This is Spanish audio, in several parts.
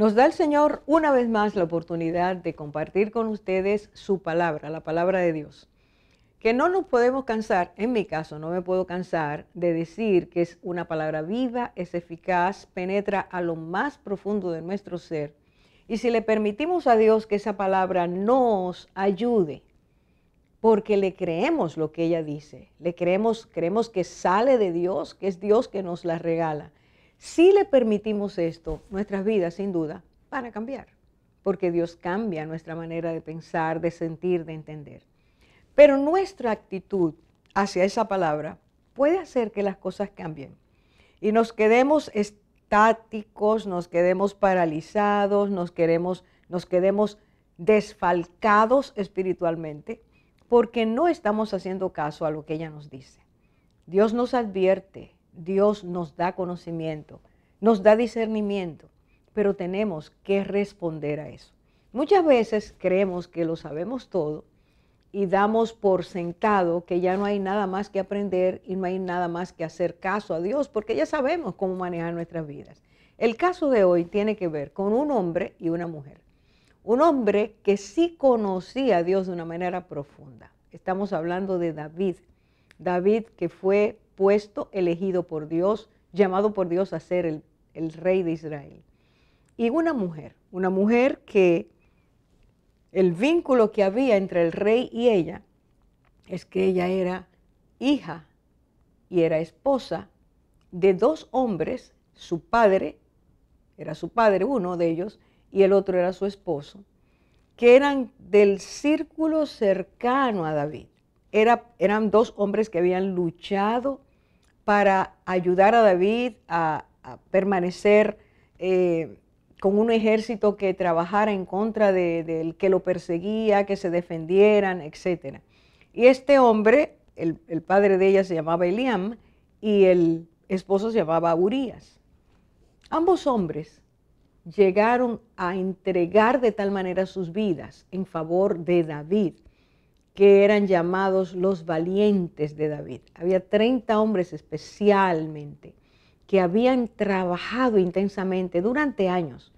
Nos da el Señor una vez más la oportunidad de compartir con ustedes su palabra, la palabra de Dios. Que no nos podemos cansar, en mi caso no me puedo cansar de decir que es una palabra viva, es eficaz, penetra a lo más profundo de nuestro ser. Y si le permitimos a Dios que esa palabra nos ayude, porque le creemos lo que ella dice, creemos que sale de Dios, que es Dios que nos la regala. Si le permitimos esto, nuestras vidas sin duda van a cambiar, porque Dios cambia nuestra manera de pensar, de sentir, de entender. Pero nuestra actitud hacia esa palabra puede hacer que las cosas cambien y nos quedemos estáticos, nos quedemos paralizados, nos quedemos desfalcados espiritualmente, porque no estamos haciendo caso a lo que ella nos dice. Dios nos advierte, Dios nos da conocimiento, nos da discernimiento, pero tenemos que responder a eso. Muchas veces creemos que lo sabemos todo y damos por sentado que ya no hay nada más que aprender y no hay nada más que hacer caso a Dios, porque ya sabemos cómo manejar nuestras vidas. El caso de hoy tiene que ver con un hombre y una mujer. Un hombre que sí conocía a Dios de una manera profunda. Estamos hablando de David. David que fue elegido por Dios, llamado por Dios a ser el rey de Israel. Y una mujer que el vínculo que había entre el rey y ella es que ella era hija y era esposa de dos hombres, su padre, era su padre uno de ellos, y el otro era su esposo, que eran del círculo cercano a David. Eran dos hombres que habían luchado para ayudar a David a permanecer con un ejército que trabajara en contra del que lo perseguía, que se defendieran, etc. Y este hombre, el padre de ella se llamaba Eliam y el esposo se llamaba Urías. Ambos hombres llegaron a entregar de tal manera sus vidas en favor de David, que eran llamados los valientes de David. Había 30 hombres especialmente que habían trabajado intensamente durante años,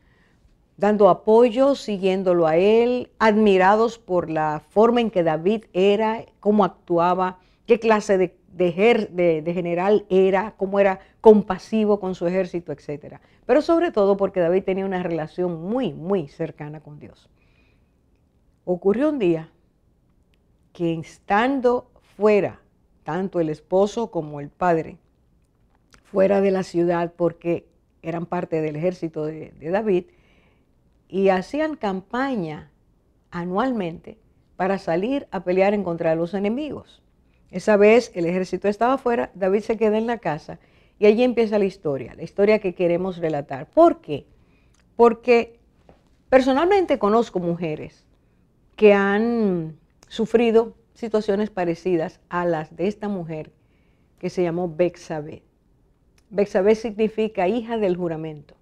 dando apoyo, siguiéndolo a él, admirados por la forma en que David era, cómo actuaba, qué clase de general era, cómo era compasivo con su ejército, etc. Pero sobre todo porque David tenía una relación muy, muy cercana con Dios. Ocurrió un día que estando fuera, tanto el esposo como el padre, fuera de la ciudad porque eran parte del ejército de David, y hacían campaña anualmente para salir a pelear en contra de los enemigos. Esa vez el ejército estaba afuera, David se queda en la casa y allí empieza la historia que queremos relatar. ¿Por qué? Porque personalmente conozco mujeres que han sufrido situaciones parecidas a las de esta mujer que se llamó Betsabé. Betsabé significa hija del juramento.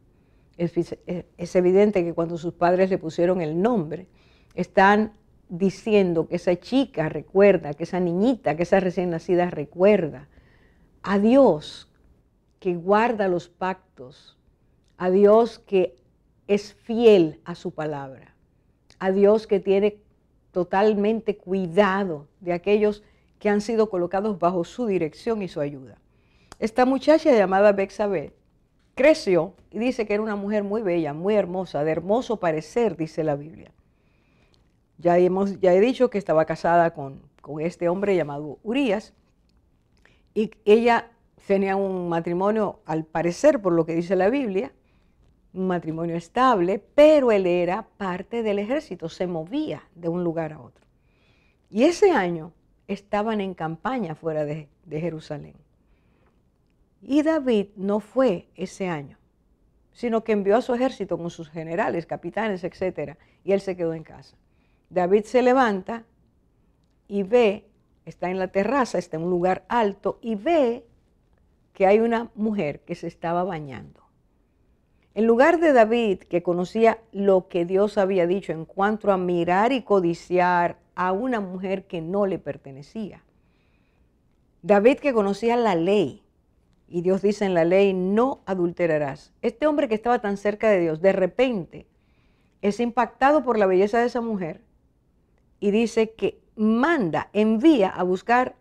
Es evidente que cuando sus padres le pusieron el nombre, están diciendo que esa chica recuerda, que esa niñita, que esa recién nacida recuerda a Dios que guarda los pactos, a Dios que es fiel a su palabra, a Dios que tiene totalmente cuidado de aquellos que han sido colocados bajo su dirección y su ayuda. Esta muchacha llamada Betsabé creció y dice que era una mujer muy bella, muy hermosa, de hermoso parecer, dice la Biblia. Ya he dicho que estaba casada con este hombre llamado Urías y ella tenía un matrimonio, al parecer, por lo que dice la Biblia, un matrimonio estable, pero él era parte del ejército, se movía de un lugar a otro. Y ese año estaban en campaña fuera de Jerusalén. Y David no fue ese año, sino que envió a su ejército con sus generales, capitanes, etc. Y él se quedó en casa. David se levanta y ve, está en la terraza, está en un lugar alto, y ve que hay una mujer que se estaba bañando. En lugar de David, que conocía lo que Dios había dicho en cuanto a mirar y codiciar a una mujer que no le pertenecía, David, que conocía la ley Y Dios dice en la ley, no adulterarás. Este hombre que estaba tan cerca de Dios, de repente es impactado por la belleza de esa mujer y dice que envía a buscar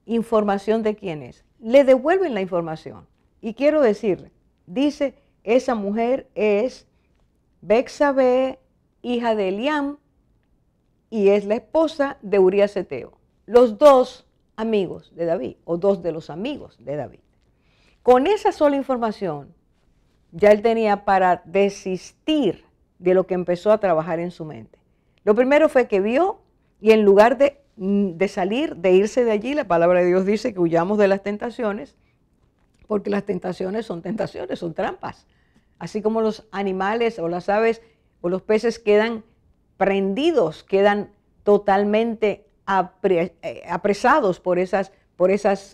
información de quién es. Le devuelven la información. Y quiero decirle, dice, esa mujer es Betsabé, hija de Eliam, y es la esposa de Urías Eteo. Los dos amigos de David, o dos de los amigos de David. Con esa sola información, ya él tenía para desistir de lo que empezó a trabajar en su mente. Lo primero fue que vio, y en lugar de salir, de irse de allí, la palabra de Dios dice que huyamos de las tentaciones, porque las tentaciones, son trampas. Así como los animales o las aves o los peces quedan prendidos, quedan totalmente apresados por esas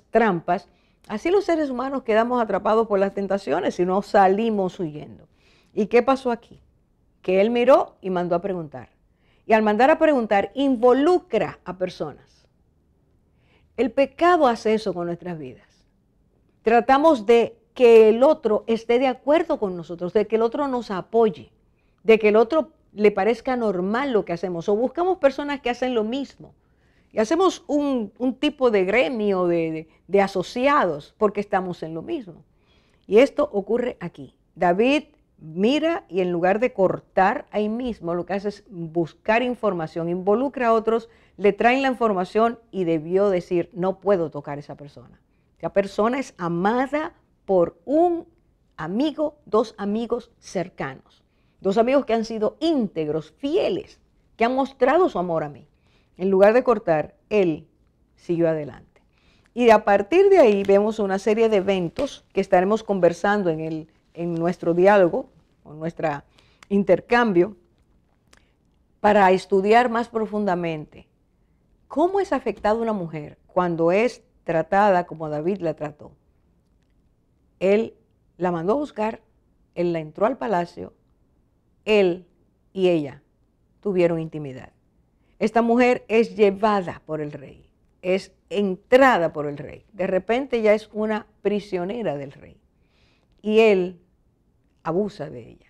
trampas, así los seres humanos quedamos atrapados por las tentaciones y no salimos huyendo. ¿Y qué pasó aquí? Que él miró y mandó a preguntar. Y al mandar a preguntar, involucra a personas. El pecado hace eso con nuestras vidas. Tratamos de que el otro esté de acuerdo con nosotros, de que el otro nos apoye, de que el otro le parezca normal lo que hacemos, o buscamos personas que hacen lo mismo. Y hacemos un tipo de gremio de asociados porque estamos en lo mismo. Y esto ocurre aquí. David mira y en lugar de cortar ahí mismo, lo que hace es buscar información, involucra a otros, le traen la información y debió decir, no puedo tocar a esa persona. Esa persona es amada por un amigo, dos amigos cercanos, dos amigos que han sido íntegros, fieles, que han mostrado su amor a mí. En lugar de cortar, él siguió adelante. Y a partir de ahí vemos una serie de eventos que estaremos conversando en nuestro diálogo, o nuestro intercambio, para estudiar más profundamente cómo es afectada una mujer cuando es tratada como David la trató. Él la mandó a buscar, él la entró al palacio, él y ella tuvieron intimidad. Esta mujer es llevada por el rey, es entrada por el rey. De repente ya es una prisionera del rey. Y él abusa de ella.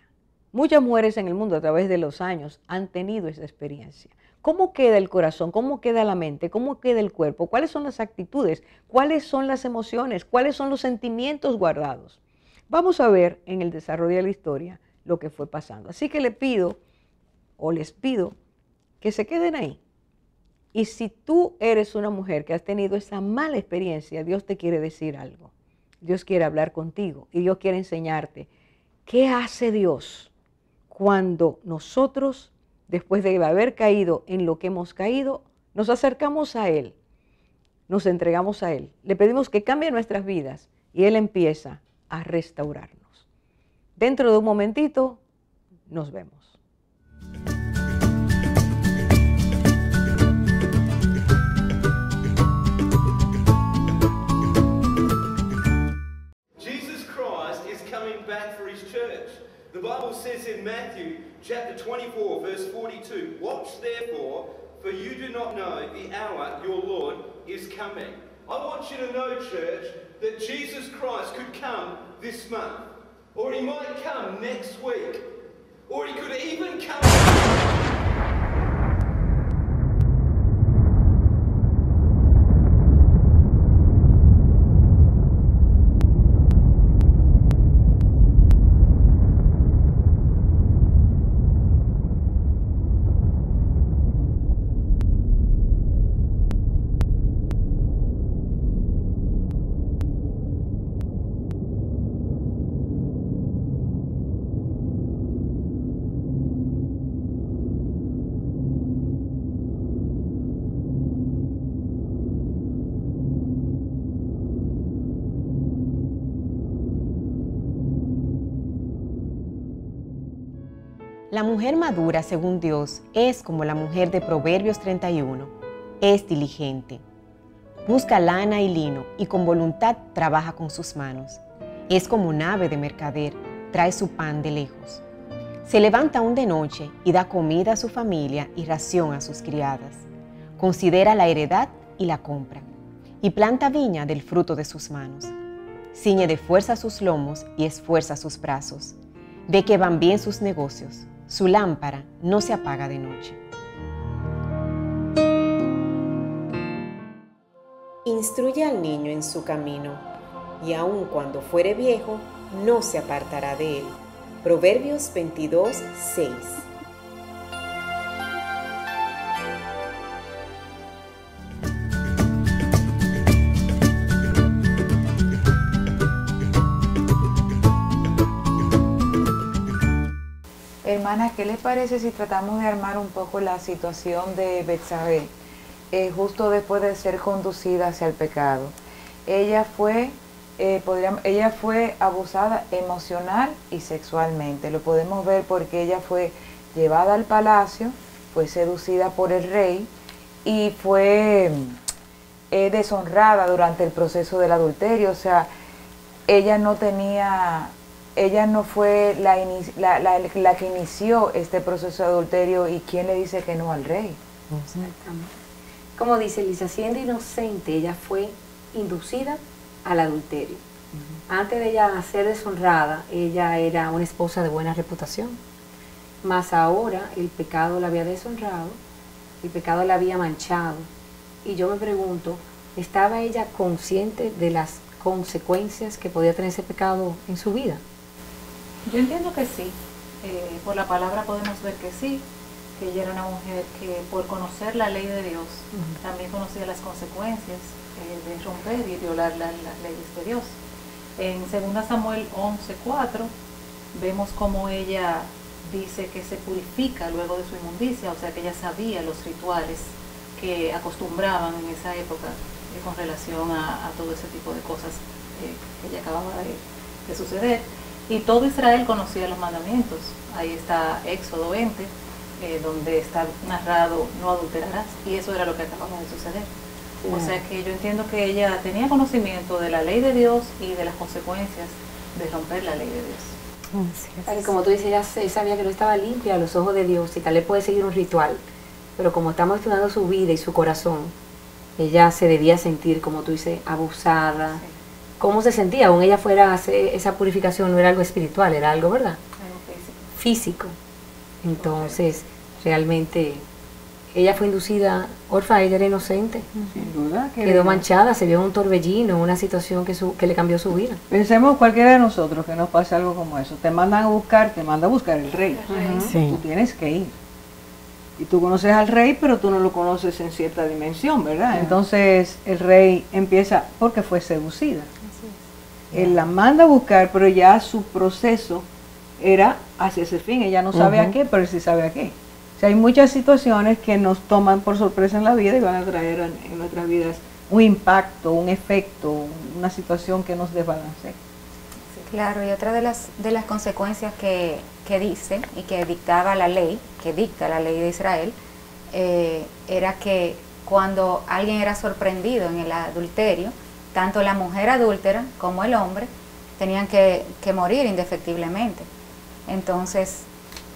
Muchas mujeres en el mundo a través de los años han tenido esa experiencia. ¿Cómo queda el corazón? ¿Cómo queda la mente? ¿Cómo queda el cuerpo? ¿Cuáles son las actitudes? ¿Cuáles son las emociones? ¿Cuáles son los sentimientos guardados? Vamos a ver en el desarrollo de la historia lo que fue pasando. Así que les pido que se queden ahí. Y si tú eres una mujer que has tenido esa mala experiencia, Dios te quiere decir algo. Dios quiere hablar contigo y Dios quiere enseñarte qué hace Dios cuando nosotros, después de haber caído en lo que hemos caído, nos acercamos a Él, nos entregamos a Él, le pedimos que cambie nuestras vidas y Él empieza a restaurarnos. Dentro de un momentito, nos vemos. The Bible says in Matthew chapter 24 verse 42, watch therefore, for you do not know the hour your Lord is coming. I want you to know, church, that Jesus Christ could come this month, or he might come next week, or he could even come... La mujer madura, según Dios, es como la mujer de Proverbios 31. Es diligente. Busca lana y lino y con voluntad trabaja con sus manos. Es como un ave de mercader, trae su pan de lejos. Se levanta aún de noche y da comida a su familia y ración a sus criadas. Considera la heredad y la compra, y planta viña del fruto de sus manos. ciñe de fuerza sus lomos y esfuerza sus brazos. Ve que van bien sus negocios, su lámpara no se apaga de noche. Instruye al niño en su camino, y aun cuando fuere viejo, no se apartará de él. Proverbios 22:6. Hermana, ¿qué les parece si tratamos de armar un poco la situación de Betsabé, justo después de ser conducida hacia el pecado? Ella fue abusada emocional y sexualmente. Lo podemos ver porque ella fue llevada al palacio, fue seducida por el rey y fue deshonrada durante el proceso del adulterio. O sea, ella no fue la que inició este proceso de adulterio. ¿Y quién le dice que no al rey? Exactamente. Como dice Lisa, siendo inocente, ella fue inducida al adulterio. Antes de ella ser deshonrada, ella era una esposa de buena reputación. Mas ahora el pecado la había deshonrado, el pecado la había manchado. Y yo me pregunto, ¿estaba ella consciente de las consecuencias que podía tener ese pecado en su vida? Yo entiendo que sí. Por la palabra podemos ver que sí, que ella era una mujer que por conocer la ley de Dios, también conocía las consecuencias de romper y violar las leyes de Dios. En 2 Samuel 11:4 vemos cómo ella dice que se purifica luego de su inmundicia, o sea que ella sabía los rituales que acostumbraban en esa época con relación a todo ese tipo de cosas que ya acababa de suceder. Y todo Israel conocía los mandamientos. Ahí está Éxodo 20, donde está narrado no adulterarás, y eso era lo que acababa de suceder. O sea que yo entiendo que ella tenía conocimiento de la ley de Dios y de las consecuencias de romper la ley de Dios. Como tú dices, ella sabía que no estaba limpia a los ojos de Dios y tal vez puede seguir un ritual, pero como estamos estudiando su vida y su corazón, ella se debía sentir, como tú dices, abusada. Sí. ¿Cómo se sentía? Aún ella fuera a hacer esa purificación, no era algo espiritual, era algo, ¿verdad? Algo físico. Entonces, realmente, ella fue inducida, orfa, ella era inocente. Sin duda. Quedó manchada, se vio en un torbellino, en una situación que le cambió su vida. Pensemos cualquiera de nosotros que nos pase algo como eso. Te mandan a buscar, te manda a buscar el rey. Sí. Tú tienes que ir. Y tú conoces al rey, pero tú no lo conoces en cierta dimensión, ¿verdad? Entonces el rey empieza porque fue seducida. Él la manda a buscar, pero ya su proceso era hacia ese fin. Ella no sabe a qué, pero él sí sabe a qué. O sea, hay muchas situaciones que nos toman por sorpresa en la vida y van a traer en nuestras vidas un impacto, un efecto, una situación que nos desbalancee. Claro, y otra de las consecuencias que dice y que dictaba la ley, que dicta la ley de Israel, era que cuando alguien era sorprendido en el adulterio, tanto la mujer adúltera como el hombre tenían que morir indefectiblemente. Entonces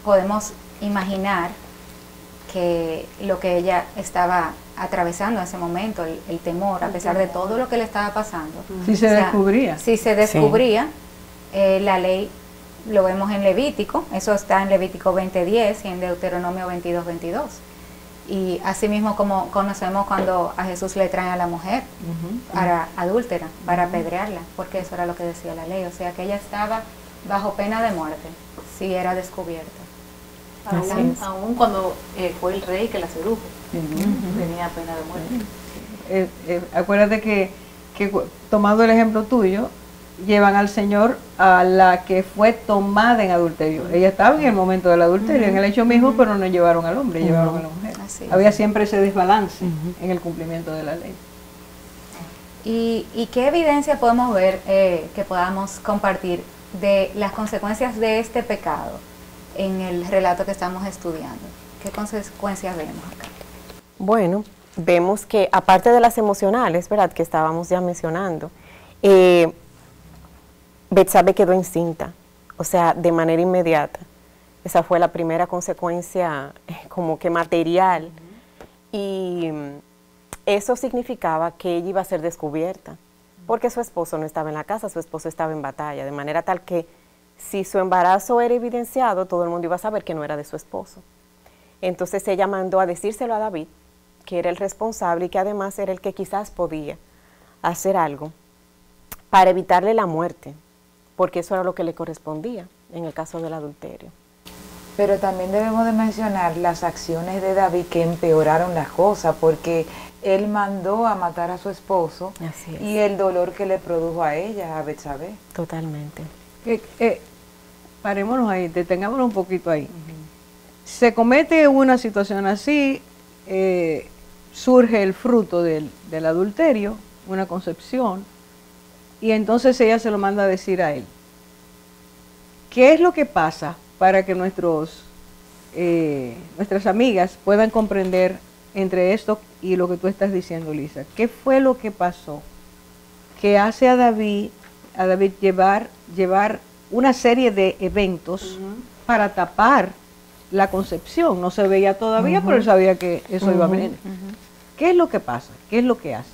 podemos imaginar que lo que ella estaba atravesando en ese momento, el temor, a pesar de todo lo que le estaba pasando. Si se descubría. Si se descubría, la ley, lo vemos en Levítico, eso está en Levítico 20:10 y en Deuteronomio 22:22. Y así mismo como conocemos cuando a Jesús le traen a la mujer para adúltera, para apedrearla, porque eso era lo que decía la ley. O sea que ella estaba bajo pena de muerte si era descubierta. Aún cuando fue el rey que la sedujo, tenía pena de muerte. Acuérdate que tomando el ejemplo tuyo, llevan al Señor a la que fue tomada en adulterio. Ella estaba en el momento del adulterio, en el hecho mismo, pero no llevaron al hombre, llevaron a la mujer. Había siempre ese desbalance en el cumplimiento de la ley. ¿Y qué evidencia podemos ver que podamos compartir de las consecuencias de este pecado en el relato que estamos estudiando? ¿Qué consecuencias vemos acá? Bueno, vemos que aparte de las emocionales, ¿verdad?, que estábamos ya mencionando, Betsabé quedó encinta, o sea, de manera inmediata. Esa fue la primera consecuencia como que material. Y eso significaba que ella iba a ser descubierta. porque su esposo no estaba en la casa, su esposo estaba en batalla, de manera tal que si su embarazo era evidenciado, todo el mundo iba a saber que no era de su esposo. Entonces ella mandó a decírselo a David, que era el responsable y que además era el que quizás podía hacer algo para evitarle la muerte, porque eso era lo que le correspondía en el caso del adulterio. Pero también debemos de mencionar las acciones de David que empeoraron las cosas, porque él mandó a matar a su esposo. Así es. Y el dolor que le produjo a ella, a Betsabé. Totalmente. Parémonos ahí, detengámonos un poquito ahí. Se comete una situación así, surge el fruto del adulterio, una concepción, y entonces ella se lo manda a decir a él. ¿Qué es lo que pasa para que nuestras amigas puedan comprender entre esto y lo que tú estás diciendo, Lisa? ¿Qué fue lo que pasó que hace a David llevar una serie de eventos para tapar la concepción? No se veía todavía, pero él sabía que eso iba a venir. ¿Qué es lo que pasa? ¿Qué es lo que hace?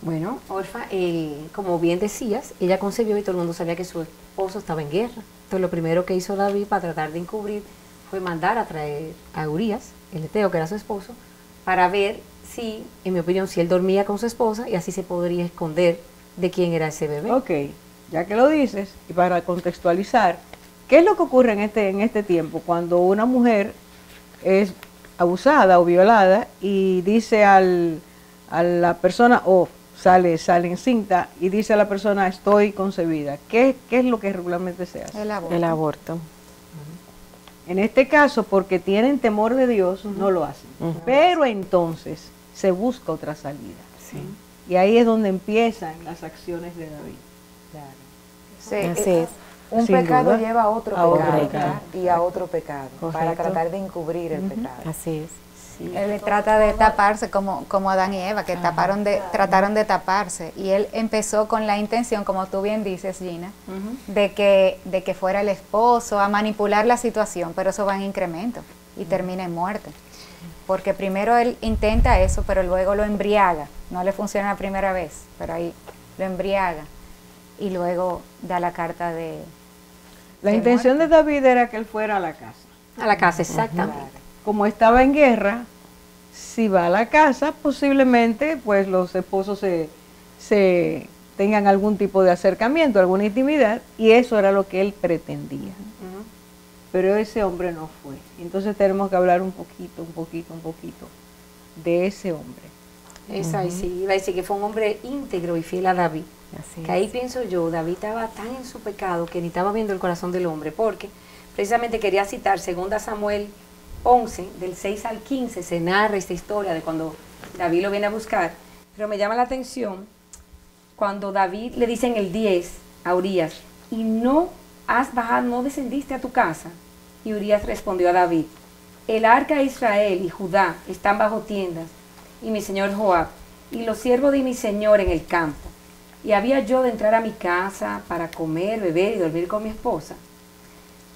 Bueno, Orfa, como bien decías, ella concebió y todo el mundo sabía que su esposo estaba en guerra. Entonces lo primero que hizo David para tratar de encubrir fue mandar a traer a Urías, el heteo, que era su esposo, para ver si, en mi opinión, si él dormía con su esposa y así se podría esconder de quién era ese bebé. Ok, ya que lo dices, y para contextualizar, ¿qué es lo que ocurre en este tiempo cuando una mujer es abusada o violada y dice a la persona, sale encinta y dice a la persona, estoy concebida? ¿Qué es lo que regularmente se hace? El aborto. El aborto. En este caso, porque tienen temor de Dios, no lo hacen. Pero entonces se busca otra salida. Sí. Y ahí es donde empiezan las acciones de David. Sí, Así es. Un Sin pecado duda, lleva a otro a otro pecado, pecado. y a otro pecado, para Correcto. tratar de encubrir el pecado. Así es. Él trata de taparse como Adán y Eva, que trataron de taparse. Y él empezó con la intención, como tú bien dices, Gina, de que fuera el esposo a manipular la situación, pero eso va en incremento y termina en muerte. Porque primero él intenta eso, pero luego lo embriaga. No le funciona la primera vez, pero ahí lo embriaga. Y luego da la carta de... La intención de David era que él fuera a la casa. A la casa, exactamente. Como estaba en guerra, si va a la casa, posiblemente pues los esposos se tengan algún tipo de acercamiento, alguna intimidad, y eso era lo que él pretendía. Pero ese hombre no fue. Entonces tenemos que hablar un poquito de ese hombre. Esa, y sí, iba a decir que fue un hombre íntegro y fiel a David. Así Que ahí pienso yo, David estaba tan en su pecado que ni estaba viendo el corazón del hombre, porque precisamente quería citar 2 Samuel 11, del 6 al 15, se narra esta historia de cuando David lo viene a buscar, pero me llama la atención cuando David le dice en el 10 a Urías, y no has bajado, no descendiste a tu casa. Y Urías respondió a David, el arca de Israel y Judá están bajo tiendas, y mi señor Joab, y los siervos de mi señor en el campo. Y había yo de entrar a mi casa para comer, beber y dormir con mi esposa.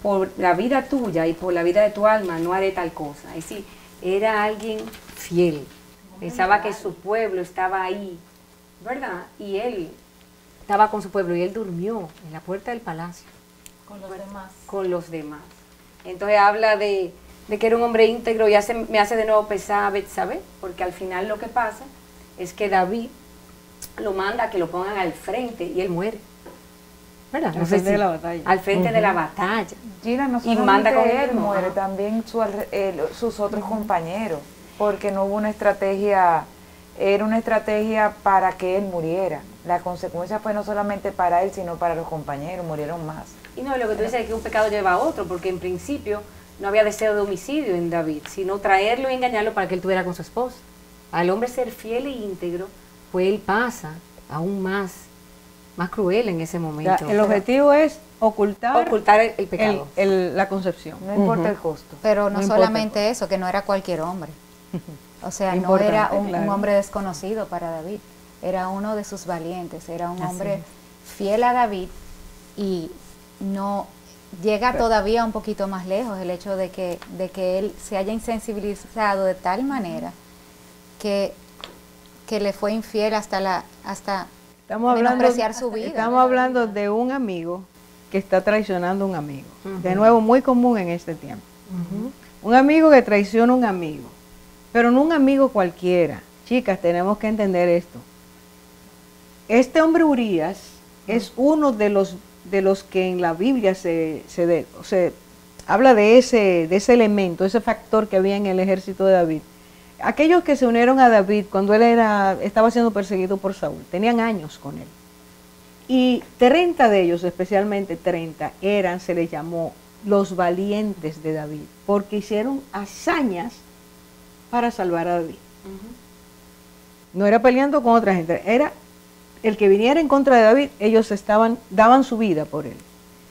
Por la vida tuya y por la vida de tu alma no haré tal cosa. Es decir, era alguien fiel. Pensaba que su pueblo estaba ahí, ¿verdad? Y él estaba con su pueblo y él durmió en la puerta del palacio. Con los demás. Con los demás. Entonces habla de que era un hombre íntegro y me hace de nuevo pensar a Betsabé, porque al final lo que pasa es que David lo manda a que lo pongan al frente y él muere. ¿Verdad? Al frente de la batalla. Al frente de la batalla. Gina, no Y manda con solamente él él mismo, muere, ajá. también sus otros compañeros, porque no hubo una estrategia, era una estrategia para que él muriera. La consecuencia fue no solamente para él, sino para los compañeros, murieron más. Y no, lo que tú dices es que un pecado lleva a otro, porque en principio no había deseo de homicidio en David, sino traerlo y engañarlo para que él tuviera con su esposa. Al hombre ser fiel e íntegro, pues él pasa aún más cruel en ese momento. El objetivo es ocultar el pecado. la concepción. No importa el costo. Pero no No importa solamente eso, que no era cualquier hombre. O sea, no Importante, era un claro. hombre desconocido para David. Era uno de sus valientes, era un Así hombre es. fiel a David y no llega todavía un poquito más lejos el hecho de que él se haya insensibilizado de tal manera que le fue infiel hasta menospreciar su vida. Estamos hablando de un amigo que está traicionando a un amigo. De nuevo, muy común en este tiempo. Un amigo que traiciona a un amigo, pero no un amigo cualquiera. Chicas, tenemos que entender esto. Este hombre Urías es uno de los que en la Biblia se habla de ese elemento, ese factor que había en el ejército de David. Aquellos que se unieron a David cuando él estaba siendo perseguido por Saúl, tenían años con él. Y 30 de ellos, especialmente 30, se les llamó los valientes de David, porque hicieron hazañas para salvar a David. No era peleando con otra gente, era el que viniera en contra de David, ellos daban su vida por él.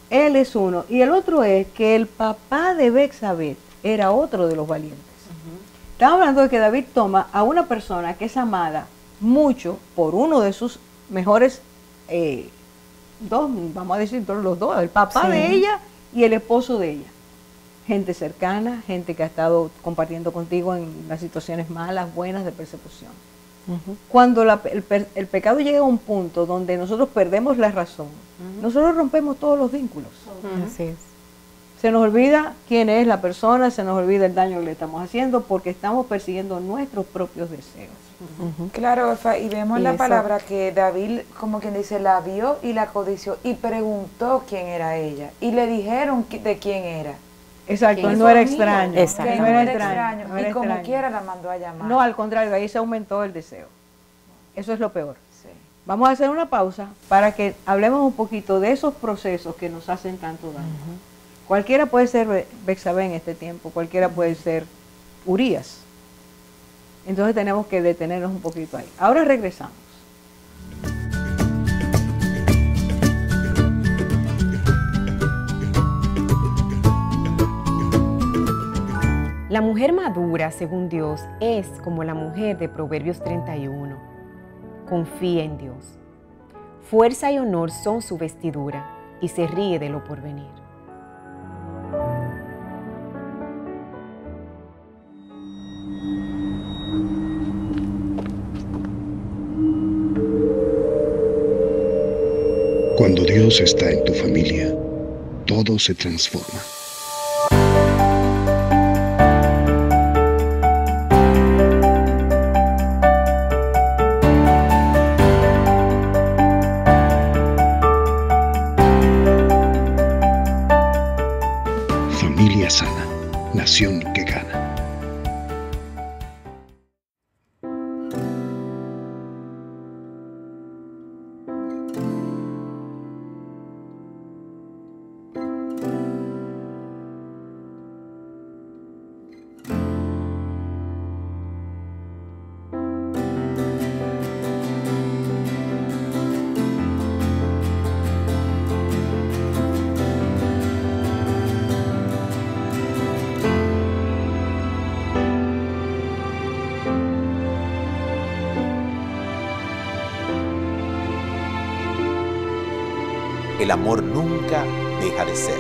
Él es uno. Y el otro es que el papá de Betsabé era otro de los valientes. Estamos hablando de que David toma a una persona que es amada mucho por uno de sus mejores vamos a decir los dos, el papá de ella y el esposo de ella. Gente cercana, gente que ha estado compartiendo contigo en las situaciones malas, buenas, de persecución. Cuando el pecado llega a un punto donde nosotros perdemos la razón, nosotros rompemos todos los vínculos. Así es. Se nos olvida quién es la persona, se nos olvida el daño que le estamos haciendo porque estamos persiguiendo nuestros propios deseos. Claro, Orfa, y vemos la palabra que David, como quien dice, la vio y la codició y preguntó quién era ella y le dijeron de quién era. Exacto, no era extraño. Exacto. Que no era extraño. Y como quiera la mandó a llamar. No, al contrario, ahí se aumentó el deseo. Eso es lo peor. Sí. Vamos a hacer una pausa para que hablemos un poquito de esos procesos que nos hacen tanto daño. Cualquiera puede ser Betsabé en este tiempo, cualquiera puede ser Urías. Entonces tenemos que detenernos un poquito ahí. Ahora regresamos. La mujer madura, según Dios, es como la mujer de Proverbios 31. Confía en Dios. Fuerza y honor son su vestidura y se ríe de lo porvenir. Cuando Dios está en tu familia, todo se transforma. Familia sana, nación que gana. El amor nunca deja de ser.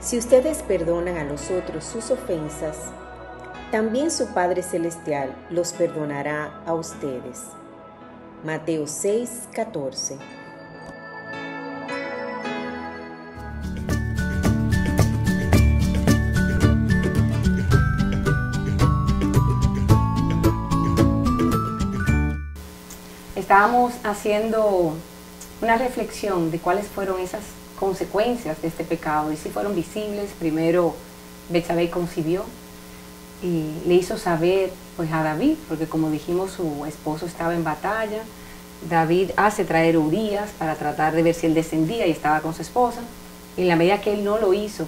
Si ustedes perdonan a los otros sus ofensas, también su Padre Celestial los perdonará a ustedes. Mateo 6:14. Estábamos haciendo una reflexión de cuáles fueron esas consecuencias de este pecado y si fueron visibles. Primero, Betsabé concibió y le hizo saber pues a David, porque como dijimos su esposo estaba en batalla. David hace traer a Urías para tratar de ver si él descendía y estaba con su esposa. Y en la medida que él no lo hizo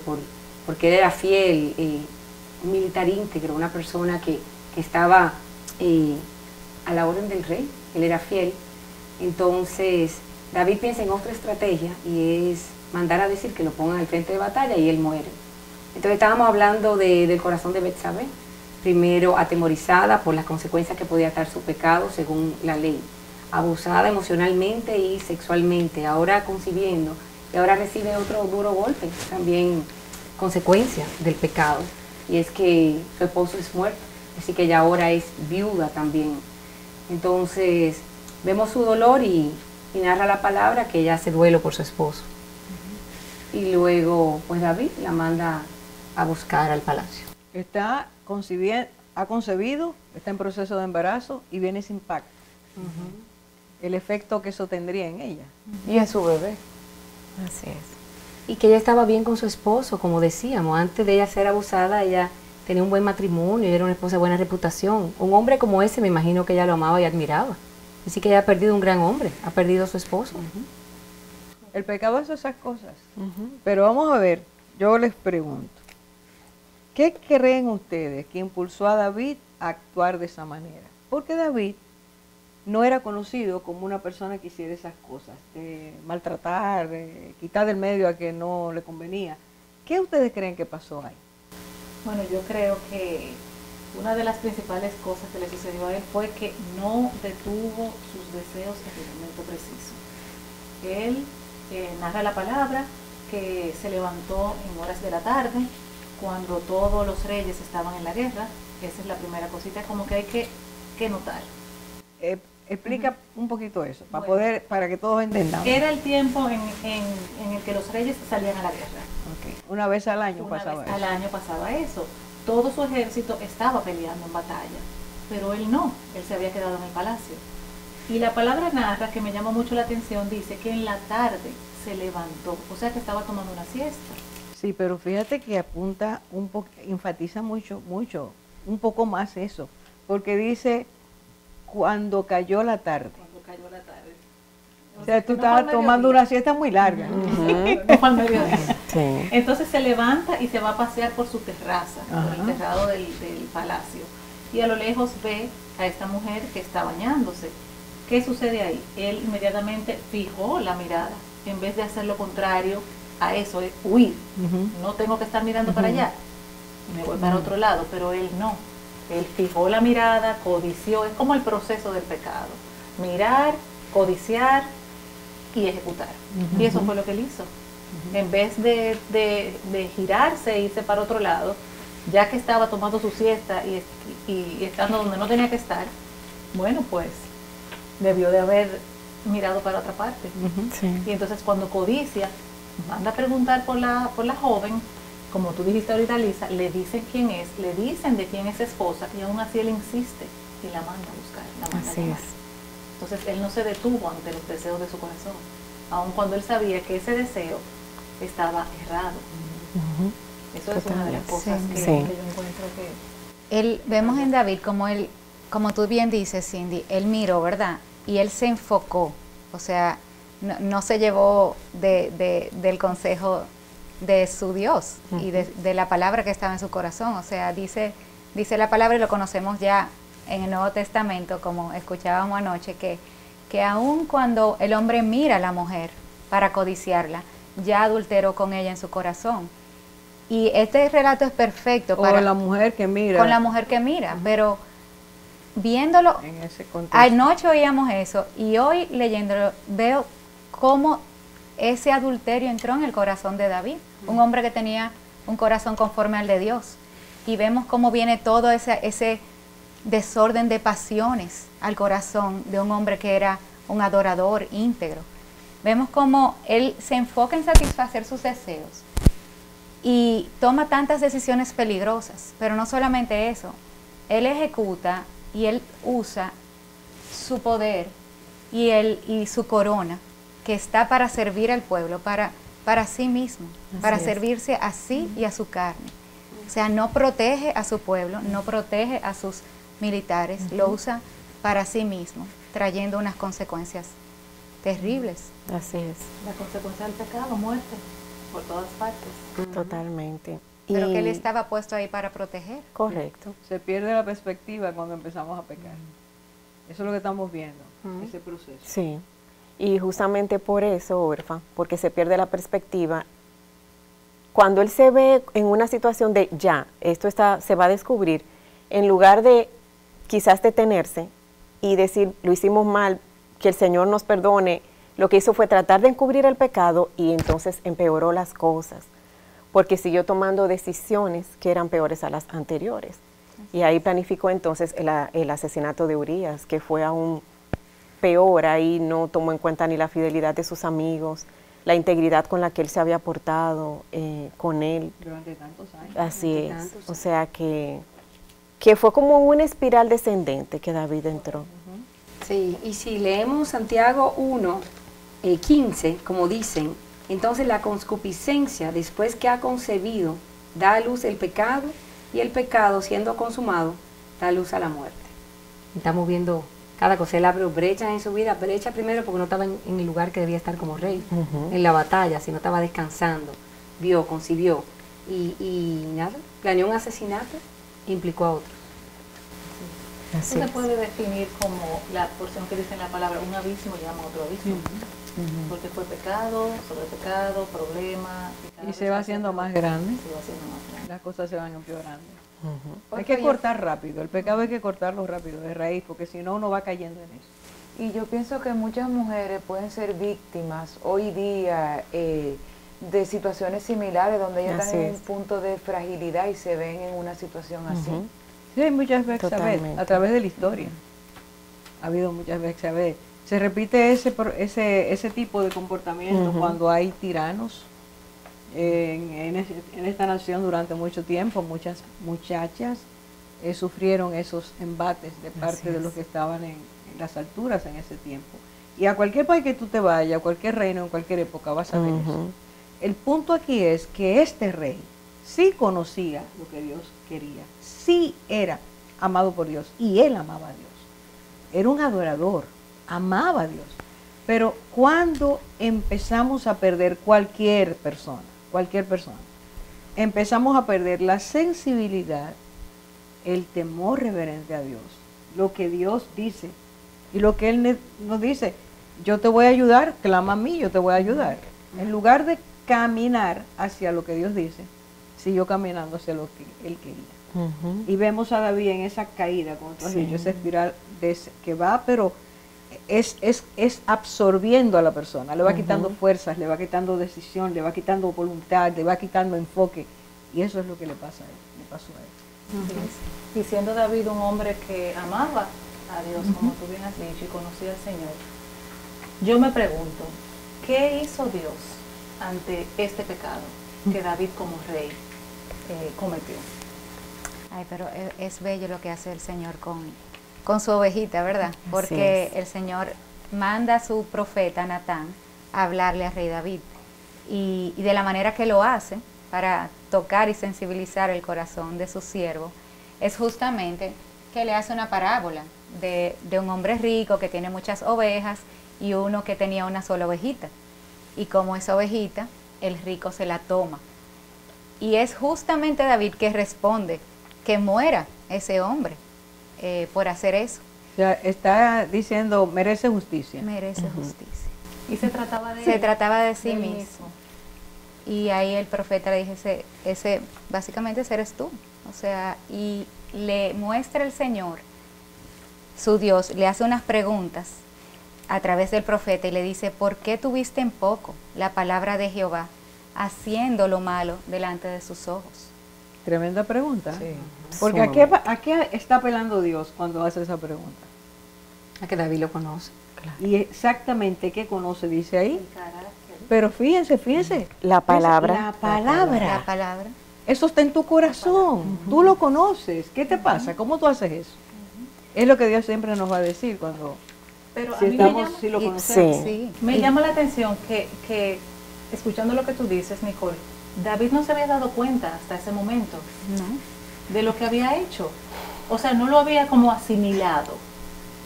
porque él era fiel, un militar íntegro, una persona que estaba a la orden del rey, él era fiel. Entonces David piensa en otra estrategia y es mandar a decir que lo pongan al frente de batalla y él muere. Entonces estábamos hablando del corazón de Betsabé, primero atemorizada por las consecuencias que podía dar su pecado según la ley, abusada emocionalmente y sexualmente, ahora concibiendo y ahora recibe otro duro golpe, también consecuencia del pecado, y es que su esposo es muerto, así que ella ahora es viuda también. Entonces vemos su dolor y narra la palabra que ella hace duelo por su esposo. Y luego pues David la manda a buscar al palacio. Ha concebido, está en proceso de embarazo y viene ese impacto. El efecto que eso tendría en ella. Y en su bebé. Así es. Y que ella estaba bien con su esposo, como decíamos, antes de ella ser abusada, ella tenía un buen matrimonio, ella era una esposa de buena reputación. Un hombre como ese, me imagino que ella lo amaba y admiraba. Así que ella ha perdido un gran hombre, ha perdido a su esposo. El pecado hace esas cosas. Pero vamos a ver, yo les pregunto, ¿qué creen ustedes que impulsó a David a actuar de esa manera? Porque David no era conocido como una persona que hiciera esas cosas, de maltratar, de quitar del medio a que no le convenía. ¿Qué ustedes creen que pasó ahí? Bueno, yo creo que una de las principales cosas que le sucedió a él fue que no detuvo sus deseos en el momento preciso. Él narra la palabra que se levantó en horas de la tarde, cuando todos los reyes estaban en la guerra. Esa es la primera cosita como que hay que notar. Explica un poquito eso, para que todos entendamos. Era el tiempo en el que los reyes salían a la guerra. Una vez al año pasaba eso. Al año pasaba eso. Todo su ejército estaba peleando en batalla, pero él no, él se había quedado en el palacio. Y la palabra narra, que me llama mucho la atención, dice que en la tarde se levantó, o sea que estaba tomando una siesta. Sí, pero fíjate que enfatiza mucho, un poco más eso, porque dice cuando cayó la tarde. Cuando cayó la tarde. O sea, tú estabas tomando una siesta muy larga. No fue al mediodía. Sí. Entonces se levanta y se va a pasear por su terraza, por el terrado del palacio. Y a lo lejos ve a esta mujer que está bañándose. ¿Qué sucede ahí? Él inmediatamente fijó la mirada, en vez de hacer lo contrario a eso, es huir. No tengo que estar mirando para allá, me voy para otro lado, pero él no. Él fijó la mirada, codició, es como el proceso del pecado. Mirar, codiciar y ejecutar. Y eso fue lo que él hizo. En vez de girarse e irse para otro lado, ya que estaba tomando su siesta y estando donde no tenía que estar, bueno, pues debió de haber mirado para otra parte. Y entonces cuando codicia, manda a preguntar por la joven, como tú dijiste ahorita, Lisa, le dicen quién es, le dicen de quién es esposa, y aún así él insiste y la manda a buscar, la manda a llamar. Entonces él no se detuvo ante los deseos de su corazón, aun cuando él sabía que ese deseo estaba errado. Eso es una de las cosas que yo encuentro que... Vemos en David como tú bien dices, Cindy, él miró, ¿verdad? Y él se enfocó, o sea, no se llevó del consejo de su Dios y de la palabra que estaba en su corazón. O sea, dice la palabra, y lo conocemos ya en el Nuevo Testamento, como escuchábamos anoche, que aun cuando el hombre mira a la mujer para codiciarla, ya adulteró con ella en su corazón. Y este relato es perfecto para la mujer que mira. Con la mujer que mira, pero viéndolo, en ese contexto. Anoche oíamos eso y hoy leyéndolo veo cómo ese adulterio entró en el corazón de David, un hombre que tenía un corazón conforme al de Dios. Y vemos cómo viene todo ese desorden de pasiones al corazón de un hombre que era un adorador íntegro. Vemos cómo él se enfoca en satisfacer sus deseos y toma tantas decisiones peligrosas, pero no solamente eso, él ejecuta y él usa su poder y su corona, que está para servir al pueblo, para sí mismo, para servirse a sí y a su carne. O sea, no protege a su pueblo, no protege a sus militares, lo usa para sí mismo, trayendo unas consecuencias terribles. Así es. La consecuencia del pecado, muerte, por todas partes. Totalmente. Pero que él estaba puesto ahí para proteger. Correcto. Se pierde la perspectiva cuando empezamos a pecar. Eso es lo que estamos viendo, ese proceso. Sí. Y justamente por eso, Orfa, porque se pierde la perspectiva, cuando él se ve en una situación de esto se va a descubrir, en lugar de quizás detenerse y decir, lo hicimos mal, que el Señor nos perdone, lo que hizo fue tratar de encubrir el pecado y entonces empeoró las cosas, porque siguió tomando decisiones que eran peores a las anteriores. Y ahí planificó entonces el asesinato de Urías, que fue aún peor. Ahí no tomó en cuenta ni la fidelidad de sus amigos, la integridad con la que él se había portado con él. Durante tantos años. Así es. O sea que fue como una espiral descendente que David entró. Sí, y si leemos Santiago 1, 15, como dicen, entonces la concupiscencia, después que ha concebido, da a luz el pecado, y el pecado, siendo consumado, da luz a la muerte. Estamos viendo cada cosa. Él abrió brechas en su vida, brecha primero porque no estaba en el lugar que debía estar como rey, en la batalla, sino estaba descansando, vio, concibió, y nada, planeó un asesinato e implicó a otros. Eso se puede definir como la porción que dice en la palabra, un abismo llama a otro abismo. Porque fue pecado, sobre pecado, problema. Y se va haciendo más grande. Se va haciendo más grande. Las cosas se van empeorando. Hay que cortar rápido, el pecado hay que cortarlo rápido, de raíz, porque si no uno va cayendo en eso. Y yo pienso que muchas mujeres pueden ser víctimas hoy día de situaciones similares, donde ellas están en un punto de fragilidad y se ven en una situación así. Sí, hay muchas veces, a través de la historia. Ha habido muchas veces, se repite ese tipo de comportamiento cuando hay tiranos en esta nación durante mucho tiempo. Muchas muchachas sufrieron esos embates de parte de los que estaban en las alturas en ese tiempo. Y a cualquier país que tú te vayas, a cualquier reino, en cualquier época, vas a ver eso. El punto aquí es que este rey sí conocía lo que Dios quería, sí era amado por Dios y él amaba a Dios. Era un adorador, amaba a Dios. Pero cuando empezamos a perder cualquier persona, empezamos a perder la sensibilidad, el temor reverente a Dios, lo que Dios dice y lo que Él nos dice. Yo te voy a ayudar, clama a mí, yo te voy a ayudar. En lugar de caminar hacia lo que Dios dice, siguió caminando hacia lo que Él quería. Y vemos a David en esa caída, como tú has dicho, esa espiral que va, pero es absorbiendo a la persona, le va quitando fuerzas, le va quitando decisión, le va quitando voluntad, le va quitando enfoque, y eso es lo que le pasó a él. Y siendo David un hombre que amaba a Dios, como tú bien has dicho, y conocía al Señor, yo me pregunto, ¿qué hizo Dios ante este pecado que David como rey cometió? Ay, pero es bello lo que hace el Señor con su ovejita, ¿verdad? Porque el Señor manda a su profeta Natán a hablarle al rey David. Y de la manera que lo hace, para tocar y sensibilizar el corazón de su siervo, es justamente que le hace una parábola de un hombre rico que tiene muchas ovejas y uno que tenía una sola ovejita. Y como esa ovejita, el rico se la toma. Y es justamente David que responde que muera ese hombre por hacer eso. O sea, está diciendo, merece justicia. Merece justicia. Y se trataba de sí mismo. Y ahí el profeta le dice, básicamente ese eres tú. O sea, y le muestra el Señor, su Dios, le hace unas preguntas a través del profeta y le dice, ¿por qué tuviste en poco la palabra de Jehová, haciendo lo malo delante de sus ojos? Tremenda pregunta. Sí. Porque ¿a qué está apelando Dios cuando hace esa pregunta? A que David lo conoce. Claro. Y exactamente qué conoce, dice ahí. Pero fíjense. La palabra. La palabra. La palabra. Eso está en tu corazón. Tú lo conoces. ¿Qué te pasa? ¿Cómo tú haces eso? Es lo que Dios siempre nos va a decir cuando pero si, a mí si lo conocemos. Me llama la atención que, escuchando lo que tú dices, Nicole, David no se había dado cuenta hasta ese momento de lo que había hecho. O sea, no lo había como asimilado.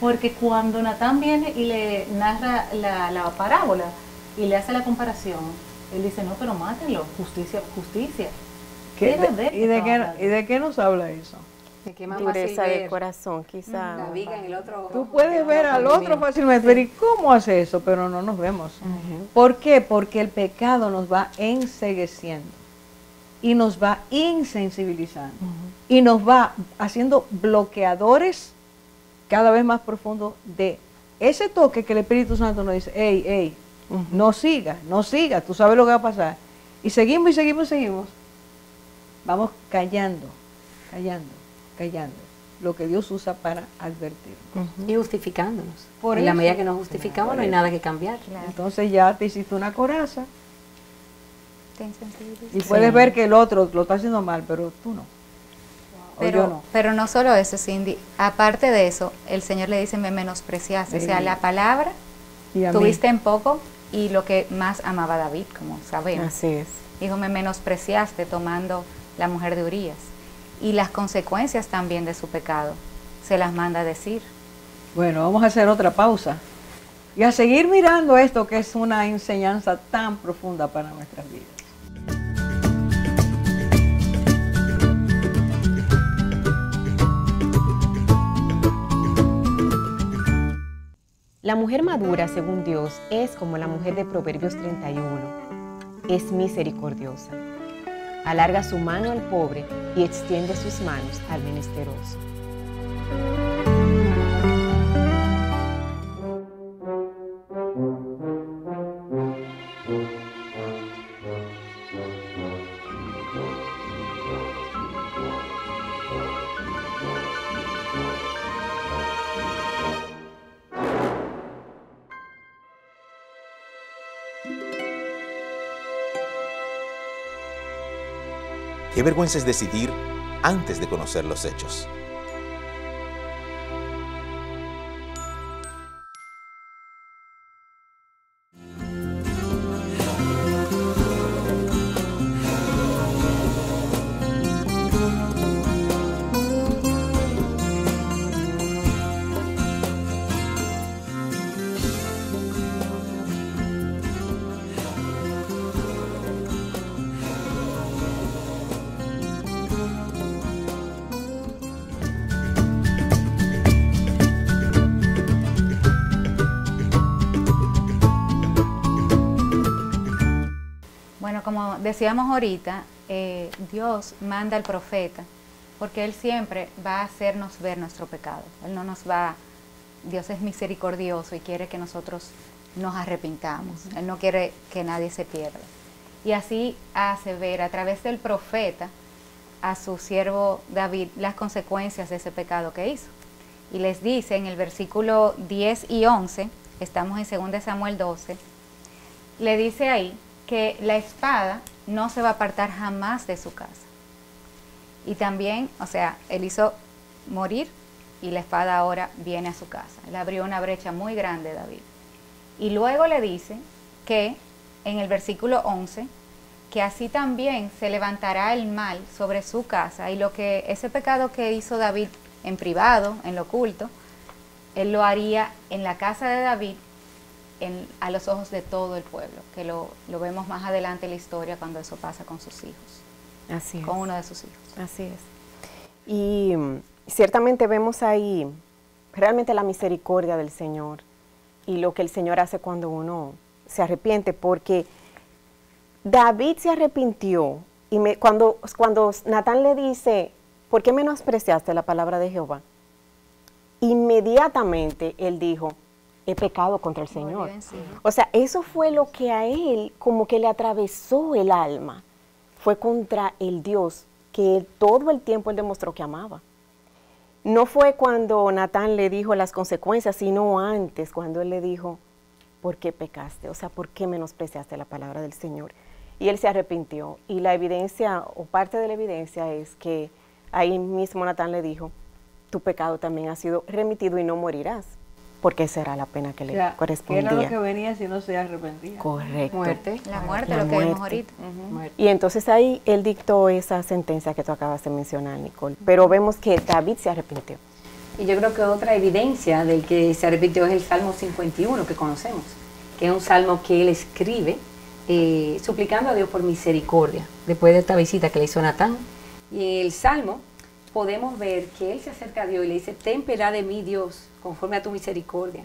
Porque cuando Natán viene y le narra la parábola y le hace la comparación, él dice, no, pero mátenlo, justicia. ¿Y de qué nos habla eso? De qué más Dureza fácil de ver corazón, quizá. la viga en el otro. Tú puedes ver al otro fácilmente, pero ¿y cómo hace eso? Pero no nos vemos. ¿Por qué? Porque el pecado nos va encegueciendo y nos va insensibilizando y nos va haciendo bloqueadores cada vez más profundos de ese toque que el Espíritu Santo nos dice, hey, No siga, no siga, tú sabes lo que va a pasar. Y seguimos y seguimos y seguimos. Vamos callando, callando, callando. Lo que Dios usa para advertir. Y justificándonos. Por en la eso. medida que nos justificamos no hay nada que cambiar. Entonces ya te hiciste una coraza Ten sensibilidad. y puedes ver que el otro lo está haciendo mal, pero tú no. O yo no. Pero no solo eso, Cindy. Aparte de eso, el Señor le dice, me menospreciaste. O sea, la palabra Y a mí. tuviste en poco y lo que más amaba David, como sabemos. Así es. Dijo, me menospreciaste tomando la mujer de Urías. Y las consecuencias también de su pecado se las manda a decir. Bueno, vamos a hacer otra pausa y a seguir mirando esto que es una enseñanza tan profunda para nuestras vidas. La mujer madura, según Dios, es como la mujer de Proverbios 31. Es misericordiosa. Alarga su mano al pobre y extiende sus manos al menesteroso. Qué vergüenza es decidir antes de conocer los hechos. Bueno, como decíamos ahorita, Dios manda al profeta porque Él siempre va a hacernos ver nuestro pecado. Él no nos va, Dios es misericordioso y quiere que nosotros nos arrepintamos. Él no quiere que nadie se pierda. Y así hace ver a través del profeta a su siervo David las consecuencias de ese pecado que hizo. Y les dice en el versículo 10 y 11, estamos en 2 Samuel 12, le dice ahí que la espada no se va a apartar jamás de su casa. Y también, o sea, él hizo morir y la espada ahora viene a su casa. Él abrió una brecha muy grande, David. Y luego le dice que en el versículo 11, que así también se levantará el mal sobre su casa y lo que ese pecado que hizo David en privado, en lo oculto, él lo haría en la casa de David a los ojos de todo el pueblo, que lo vemos más adelante en la historia cuando eso pasa con sus hijos. Así es. Con uno de sus hijos. Así es. Y ciertamente vemos ahí realmente la misericordia del Señor y lo que el Señor hace cuando uno se arrepiente, porque David se arrepintió y cuando Natán le dice, ¿por qué menospreciaste la palabra de Jehová? Inmediatamente él dijo, he pecado contra el Señor. O sea, eso fue lo que a él como que le atravesó el alma. Fue contra el Dios que él, todo el tiempo él demostró que amaba. No fue cuando Natán le dijo las consecuencias, sino antes, cuando él le dijo, ¿por qué pecaste? O sea, ¿por qué menospreciaste la palabra del Señor? Y él se arrepintió. Y la evidencia, o parte de la evidencia es que ahí mismo Natán le dijo, tu pecado también ha sido remitido y no morirás, porque esa era la pena que le correspondía. ¿Qué era lo que venía si no se arrepentía? Correcto. Muerte. La muerte, La lo que vimos muerte. ahorita. Muerte. Y entonces ahí él dictó esa sentencia que tú acabas de mencionar, Nicole. Pero vemos que David se arrepintió. Y yo creo que otra evidencia de que se arrepintió es el Salmo 51 que conocemos, que es un salmo que él escribe suplicando a Dios por misericordia, después de esta visita que le hizo Natán. Y en el salmo podemos ver que él se acerca a Dios y le dice, ten piedad de mí, Dios, conforme a tu misericordia,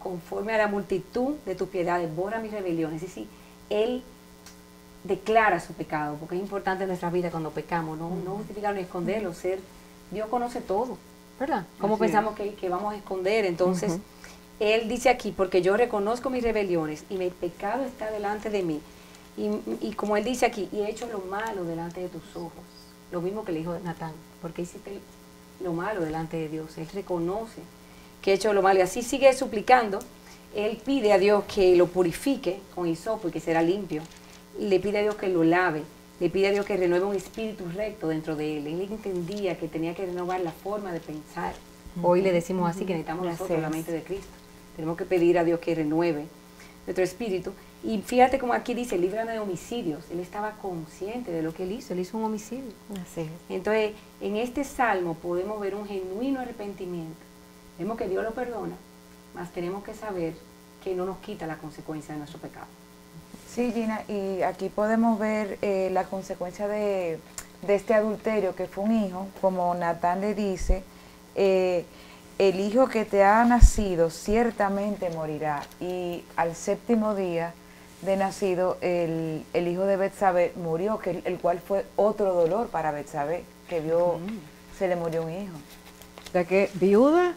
conforme a la multitud de tus piedades, borra mis rebeliones. Es decir, él declara su pecado, porque es importante en nuestra vida cuando pecamos, no justificarlo ni esconderlo, Dios conoce todo, ¿verdad? ¿Cómo pensamos que vamos a esconder? Entonces, él dice aquí, porque yo reconozco mis rebeliones y mi pecado está delante de mí. Y como él dice aquí, y he hecho lo malo delante de tus ojos. Lo mismo que le dijo Natán, porque hiciste lo malo delante de Dios. Él reconoce que ha hecho lo malo y así sigue suplicando. Él pide a Dios que lo purifique con hisopo y que será limpio. Le pide a Dios que lo lave. Le pide a Dios que renueve un espíritu recto dentro de él. Él entendía que tenía que renovar la forma de pensar. Hoy le decimos así que necesitamos nosotros la mente de Cristo. Tenemos que pedir a Dios que renueve nuestro espíritu. Y fíjate como aquí dice, líbrame de homicidios. Él estaba consciente de lo que él hizo un homicidio. Así es. Entonces, en este salmo podemos ver un genuino arrepentimiento. Vemos que Dios lo perdona, mas tenemos que saber que no nos quita la consecuencia de nuestro pecado. Sí, Gina, y aquí podemos ver la consecuencia de este adulterio, que fue un hijo, como Natán le dice, el hijo que te ha nacido ciertamente morirá, y al séptimo día de nacido el hijo de Betsabé murió, el cual fue otro dolor para Betsabé, que vio, se le murió un hijo. O sea que viuda,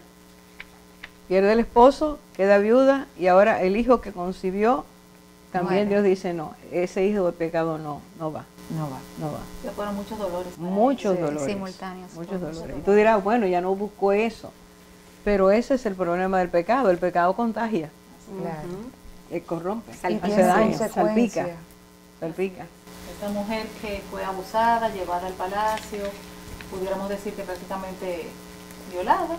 pierde el esposo, queda viuda, y ahora el hijo que concibió, también Dios dice, no, ese hijo de pecado no va. Que fueron muchos dolores. Muchos dolores. Simultáneos. Muchos dolores. Y tú dirás, bueno, ya no busco eso. Pero ese es el problema del pecado. El pecado contagia. Claro. Corrompe, Y hace daño, consecuencias. salpica. Esta mujer que fue abusada, llevada al palacio, pudiéramos decir que prácticamente violada,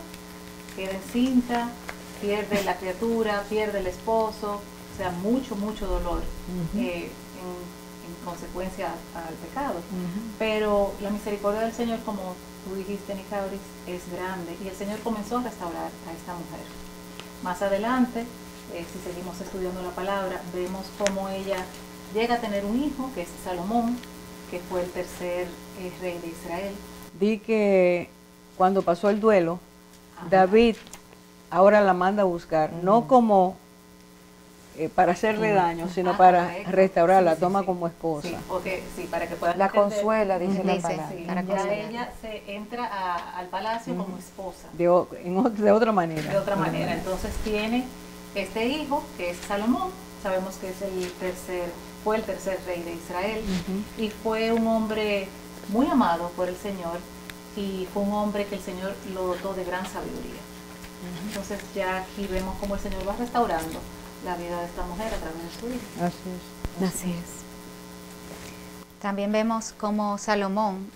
queda encinta, pierde la criatura, pierde el esposo, o sea, mucho dolor en consecuencia al pecado. Pero la misericordia del Señor, como tú dijiste, Nicauris, es grande, y el Señor comenzó a restaurar a esta mujer. Más adelante, si seguimos estudiando la palabra, vemos cómo ella llega a tener un hijo, que es Salomón, que fue el tercer rey de Israel. Di que cuando pasó el duelo, David ahora la manda a buscar, no como para hacerle daño, sino para restaurarla, toma como esposa. Sí, porque, para que pueda la consuela, dice la palabra. Sí, ya ella se entra al palacio como esposa. De otra manera. De otra manera. Entonces tiene este hijo, que es Salomón, sabemos que es fue el tercer rey de Israel, y fue un hombre muy amado por el Señor, y fue un hombre que el Señor lo dotó de gran sabiduría. Entonces ya aquí vemos cómo el Señor va restaurando la vida de esta mujer a través de su hijo. Así es. También vemos cómo Salomón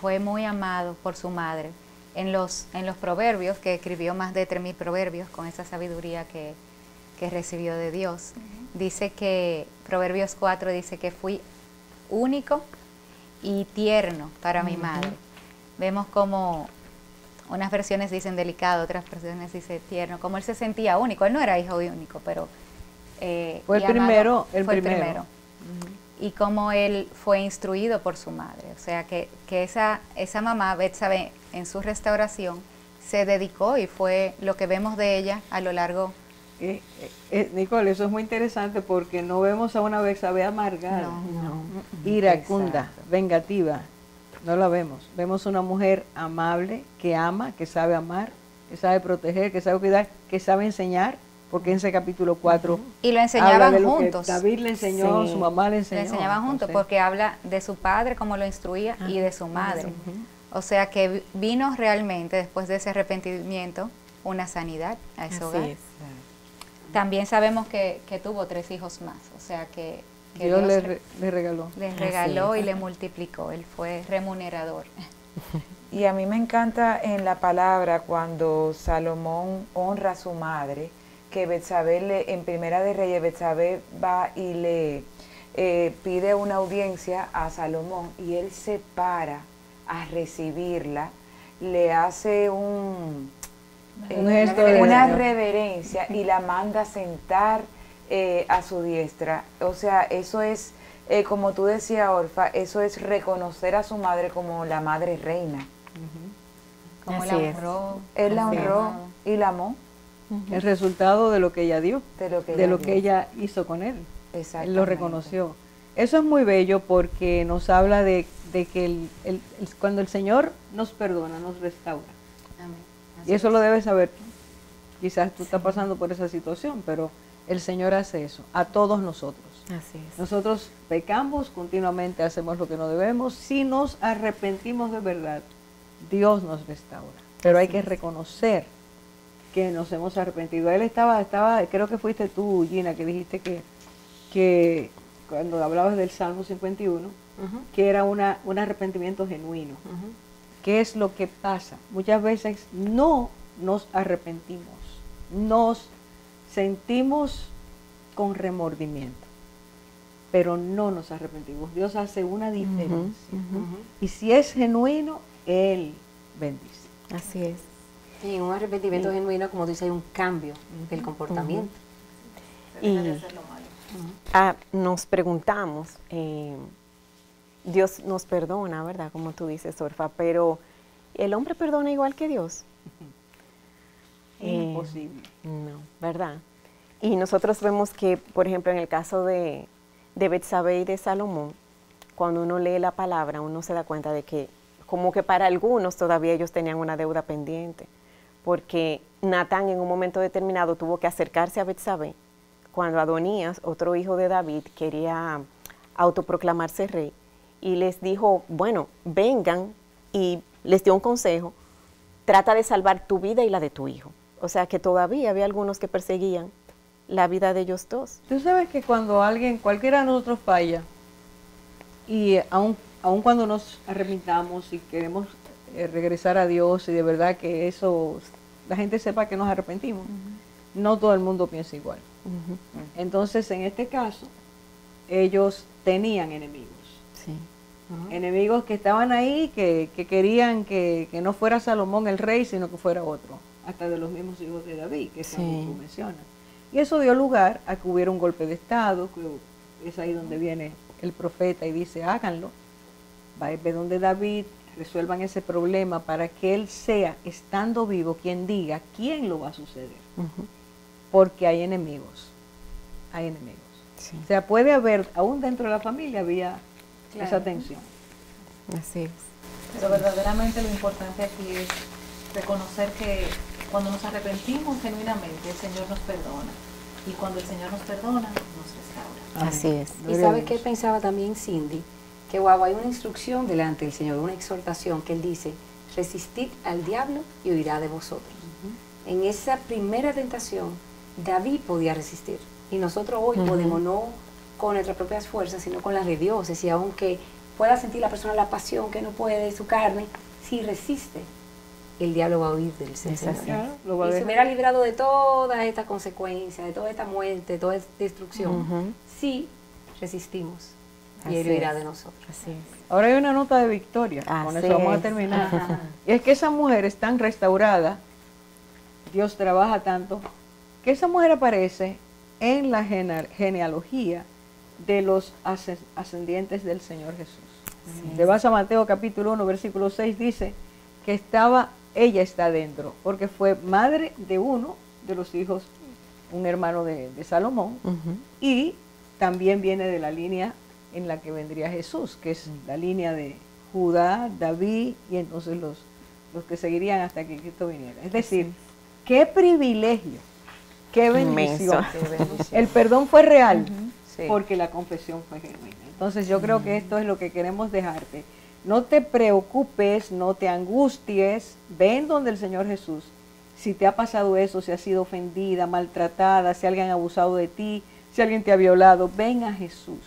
fue muy amado por su madre. En los proverbios, que escribió más de 3.000 proverbios con esa sabiduría que recibió de Dios, dice que, Proverbios 4 dice que fui único y tierno para mi madre. Vemos como unas versiones dicen delicado, otras versiones dicen tierno, como él se sentía único. Él no era hijo único, pero fue el primero. Y como él fue instruido por su madre. O sea que esa mamá, Betsabé, en su restauración, se dedicó, y fue lo que vemos de ella a lo largo. Nicole, eso es muy interesante, porque no vemos a una Betsabé amargada, iracunda, vengativa. No la vemos. Vemos una mujer amable, que ama, que sabe amar, que sabe proteger, que sabe cuidar, que sabe enseñar, porque en ese capítulo 4 y lo enseñaban juntos. David le enseñó, su mamá le enseñó. Lo enseñaban juntos, porque habla de su padre, como lo instruía, y de su madre. O sea que vino realmente, después de ese arrepentimiento, una sanidad a ese hogar. También sabemos que tuvo 3 hijos más, o sea que Dios le regaló. Les regaló y le multiplicó. Él fue remunerador. Y a mí me encanta en la palabra cuando Salomón honra a su madre, que Betsabé, en Primera de Reyes, Betsabé va y le pide una audiencia a Salomón, y él se para a recibirla, le hace una reverencia y la manda a sentar a su diestra. O sea, eso es, como tú decías, Orfa, eso es reconocer a su madre como la madre reina. Como la honró. Él la honró y la amó. El resultado de lo que ella dio, de lo que ella hizo con él. Él lo reconoció. Eso es muy bello, porque nos habla de que cuando el Señor nos perdona, nos restaura. Amén. Y eso lo debes saber tú. Quizás tú estás pasando por esa situación, pero el Señor hace eso a todos nosotros. Así es. Nosotros pecamos continuamente, hacemos lo que no debemos. Si nos arrepentimos de verdad, Dios nos restaura. Pero hay que reconocer que nos hemos arrepentido. Él estaba, creo que fuiste tú, Gina, que dijiste que cuando hablabas del Salmo 51, que era un arrepentimiento genuino. ¿Qué es lo que pasa? Muchas veces no nos arrepentimos, nos sentimos con remordimiento, pero no nos arrepentimos. Dios hace una diferencia. Y si es genuino, Él bendice. Así es. Y en un arrepentimiento genuino, como dice, hay un cambio del comportamiento. Y nos preguntamos, Dios nos perdona, ¿verdad? Como tú dices, Orfa, pero ¿el hombre perdona igual que Dios? Imposible. No, ¿verdad? Y nosotros vemos que, por ejemplo, en el caso de Betsabé y de Salomón, cuando uno lee la palabra, uno se da cuenta de que como que para algunos todavía ellos tenían una deuda pendiente, porque Natán en un momento determinado tuvo que acercarse a Betsabé cuando Adonías, otro hijo de David, quería autoproclamarse rey, y les dijo, bueno, vengan, y les dio un consejo, trata de salvar tu vida y la de tu hijo. O sea que todavía había algunos que perseguían la vida de ellos dos. Tú sabes que cuando cualquiera de nosotros falla, y aun cuando nos arrepintamos y queremos regresar a Dios y de verdad que eso, la gente sepa que nos arrepentimos, no todo el mundo piensa igual. Entonces, en este caso, ellos tenían enemigos. Sí. Enemigos que estaban ahí, que querían que no fuera Salomón el rey, sino que fuera otro, hasta de los mismos hijos de David, que es como tú mencionas. Y eso dio lugar a que hubiera un golpe de estado, que es ahí donde viene el profeta y dice, háganlo, va a ver donde David, resuelvan ese problema para que él sea, estando vivo, quien diga quién lo va a suceder. Porque hay enemigos, hay enemigos. Sí. O sea, puede haber, aún dentro de la familia había esa tensión. Así es. Pero verdaderamente lo importante aquí es reconocer que cuando nos arrepentimos genuinamente, el Señor nos perdona. Y cuando el Señor nos perdona, nos restaura. Así es. Y ¿sabe qué pensaba también Cindy? Que wow, hay una instrucción delante del Señor, una exhortación que Él dice, resistid al diablo y huirá de vosotros. En esa primera tentación, David podía resistir. Y nosotros hoy podemos, no con nuestras propias fuerzas, sino con las de Dios. Es decir, aunque pueda sentir la persona la pasión que no puede de su carne, si resiste, el diablo va a huir del Señor. Claro, y se hubiera librado de todas estas consecuencias, de toda esta muerte, de toda esta destrucción, si resistimos. Y Él huirá de nosotros. Así es. Ahora hay una nota de victoria, con eso vamos a terminar. Y es que esa mujer es tan restaurada, Dios trabaja tanto, que esa mujer aparece en la genealogía de los ascendientes del Señor Jesús. Te vas a Mateo capítulo 1, versículo 6, dice que ella está dentro, porque fue madre de uno de los hijos, un hermano de Salomón, y también viene de la línea en la que vendría Jesús, que es la línea de Judá, David, y entonces los que seguirían hasta que Cristo viniera. Es decir, qué privilegio, qué bendición. El perdón fue real, porque la confesión fue genuina. Entonces yo creo que esto es lo que queremos dejarte. No te preocupes, no te angusties, ven donde el Señor Jesús. Si te ha pasado eso, si has sido ofendida, maltratada, si alguien ha abusado de ti, si alguien te ha violado, ven a Jesús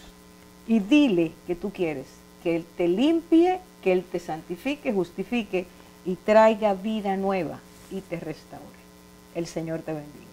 y dile que tú quieres que Él te limpie, que Él te santifique, justifique y traiga vida nueva y te restaure. El Señor te bendiga.